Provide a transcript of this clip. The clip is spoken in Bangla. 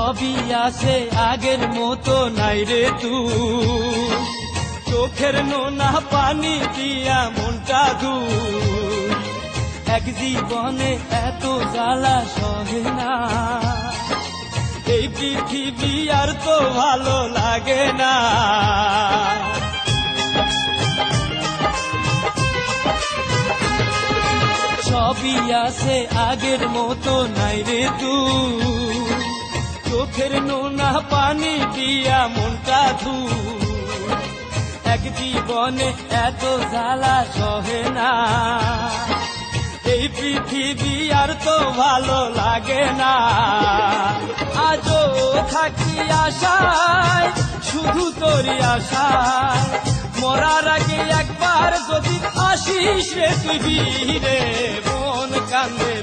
সবই আছে আগের মতো নাই রে তুই, চোখের নোনা পানি দিয়া মনটা দুই, এক জীবনে এত জ্বালা সহে না, এই পৃথিবী আর তো ভালো লাগে না। সবই আছে আগের মতো নাই রে তুই, চোখের নোনা পানি দিয়া মনটা ধুই, এক জীবনে এত জ্বালা সহে না, এই পৃথিবী আর তো ভালো লাগে না। আজও থাকি আশায়, শুধু তোরই আশায়, মরার আগে একবার যদি আসিস রে তুই ফিরে, মন কান্দে।